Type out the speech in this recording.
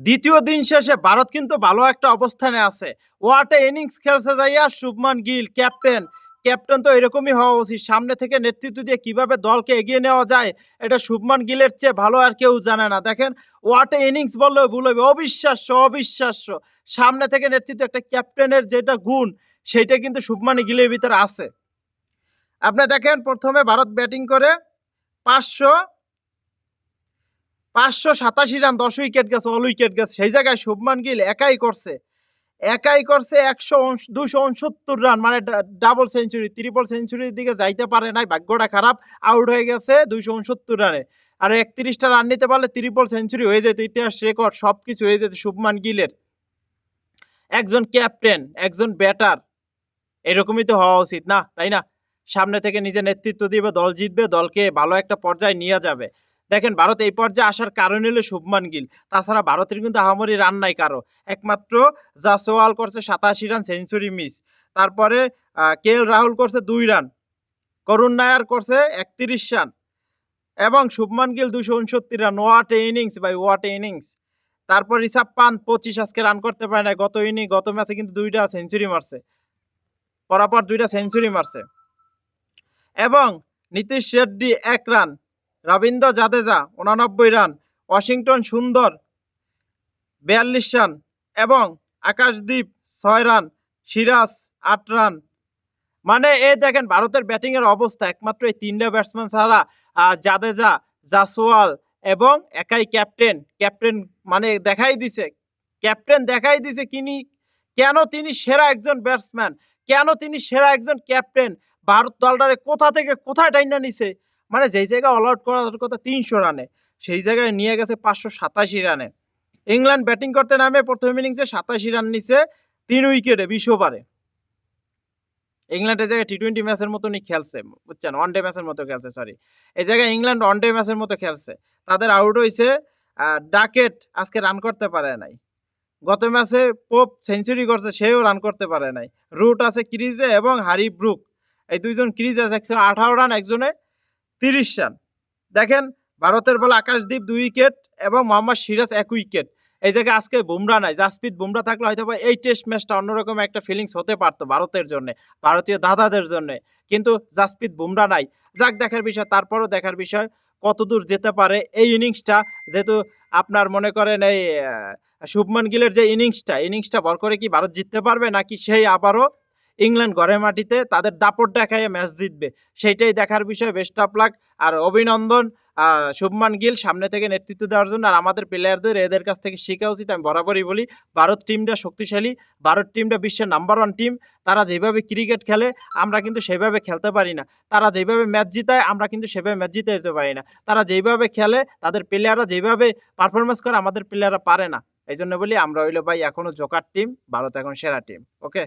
দ্বিতীয় দিন শেষে ভারত কিন্তু ভালো একটা অবস্থানে আছে। ওয়াটে ইনিংস খেলছে যাইয়া শুভমান গিল ক্যাপ্টেন। ক্যাপ্টেন তো এরকমই হওয়া উচিত। সামনে থেকে নেতৃত্ব দিয়ে কিভাবে দলকে এগিয়ে নেওয়া যায় এটা শুভমান গিলের চেয়ে ভালো আর কেউ জানে না। দেখেন ওয়াটে ইনিংস বললেও ভুল হবে। অবিশ্বাস্য, অবিশ্বাস্য। সামনে থেকে নেতৃত্ব একটা ক্যাপ্টেনের যেটা গুণ সেইটা কিন্তু শুভমান গিলের ভিতরে আছে। আপনি দেখেন প্রথমে ভারত ব্যাটিং করে 587 রান, 10 উইকেট গেছে, অল উইকেট গেছে। সেই জায়গায় শুভমান গিল একাই করছে 269 রান, মানে ডাবল সেঞ্চুরি, ট্রিপল সেঞ্চুরির দিকে যাইতে পারে নাই, ভাগ্যটা খারাপ, আউট হয়ে গেছে 269 রানে। আর 31টা রান নিতে পারলে ট্রিপল সেঞ্চুরি হয়ে যেত, ইতিহাস রেকর্ড সব কিছু হয়ে যেত শুভমান গিলের। একজন ক্যাপ্টেন, একজন ব্যাটার এরকমই তো হওয়া উচিত না, তাই না? সামনে থেকে নিজে নেতৃত্ব দিবে, দল জিতবে, দলকে ভালো একটা পর্যায়ে নিয়ে যাবে। দেখেন ভারত এই পর্যায়ে আসার কারণ হলো শুভমান গিল। তাছাড়া ভারতের কিন্তু আহামরি রান নাই কারো। একমাত্র জাসওয়াল করছে 87 রান, সেঞ্চুরি মিস। তারপরে কে এল রাহুল করছে 2 রান, করুণ নায়ার করছে 31 রান এবং শুভমান গিল 269 রান। ওয়াট এ ইনিংস ভাই, ওয়াট এ ইনিংস। তারপর ঋষভ পান্থ 25, আজকে রান করতে পারে না। গত ম্যাচে কিন্তু 2টা সেঞ্চুরি মারছে, পরাপর 2টা সেঞ্চুরি মারছে। এবং Nitish Reddy 1 run, Rabindra Jadeja 89 run, Washington সুন্দর 42 রান এবং আকাশদীপ 6 রান, সিরাজ 8 রান। মানে এই দেখেন ভারতের ব্যাটিং এর অবস্থা, একমাত্র এই 3টা ব্যাটসম্যান ছাড়া জাদেজা, জাসওয়াল এবং একাই ক্যাপ্টেন মানে দেখাই দিছে, ক্যাপ্টেন দেখাই দিছে কেন তিনি সেরা একজন ব্যাটসম্যান, কেন তিনি সেরা একজন ক্যাপ্টেন। ভারত দলটারে কোথা থেকে কোথায় টাইনা নিছে, মানে যেই জায়গায় অল আউট করার কথা 300 রানে, সেই জায়গায় নিয়ে গেছে 587 রানে। ইংল্যান্ড ব্যাটিং করতে নামে প্রথম ইনিংসে 87 রান নিছে 3 উইকেটে 20 ওভারে। ইংল্যান্ড এই জায়গায় টি-20 ম্যাচের মতনই খেলছে, বুঝছেন, ওয়ান ডে ম্যাচের মতো খেলছে, সরি, এই জায়গায় ইংল্যান্ড ওয়ান ডে ম্যাচের মতো খেলছে। তাদের আউট হয়েছে ডাকেট, আজকে রান করতে পারে নাই। গত ম্যাচে পোপ সেঞ্চুরি করছে, সেও রান করতে পারে নাই। রুট আছে ক্রিজে এবং হারি ব্রুক, এই দুইজন ক্রিজে আছে, 118 রান, একজনে 30 রান। দেখেন ভারতের বলে আকাশদীপ 2 উইকেট এবং মোহাম্মদ সিরাজ 1 উইকেট। এই জায়গায় আজকে বুমরা নাই, জাসপ্রীত বুমরা থাকলে হয়তো এই টেস্ট ম্যাচটা অন্যরকম একটা ফিলিংস হতে পারতো ভারতের জন্য, ভারতীয় দাদাদের জন্য, কিন্তু জাসপ্রীত বুমরা নাই। যাক, দেখার বিষয়, তারপরও দেখার বিষয় কতদূর যেতে পারে এই ইনিংসটা। যেহেতু আপনার মনে করেন এই শুভমান গিলের যে ইনিংসটা ভর করে কি ভারত জিততে পারবে, নাকি সেই আবারও ইংল্যান্ড ঘরের মাটিতে তাদের দাপট দেখায় ম্যাচ জিতবে, সেইটাই দেখার বিষয়। বেস্ট অফ লাক, আর অভিনন্দন শুভমান গিল সামনে থেকে নেতৃত্ব দেওয়ার জন্য। আর আমাদের প্লেয়ারদের এদের কাছ থেকে শেখা উচিত। আমি বরাবরই বলি ভারত টিমটা শক্তিশালী, ভারত টিমটা বিশ্বের নাম্বার 1 টিম। তারা যেভাবে ক্রিকেট খেলে আমরা কিন্তু সেভাবে খেলতে পারি না, তারা যেভাবে ম্যাচ জিতায় আমরা কিন্তু সেভাবে ম্যাচ জিতে দিতে পারি না, তারা যেভাবে খেলে, তাদের প্লেয়াররা যেভাবে পারফরমেন্স করে আমাদের প্লেয়াররা পারে না। এই জন্য বলি আমরা হইলো ভাই এখনো জোকার টিম, ভারত এখন সেরা টিম। ওকে।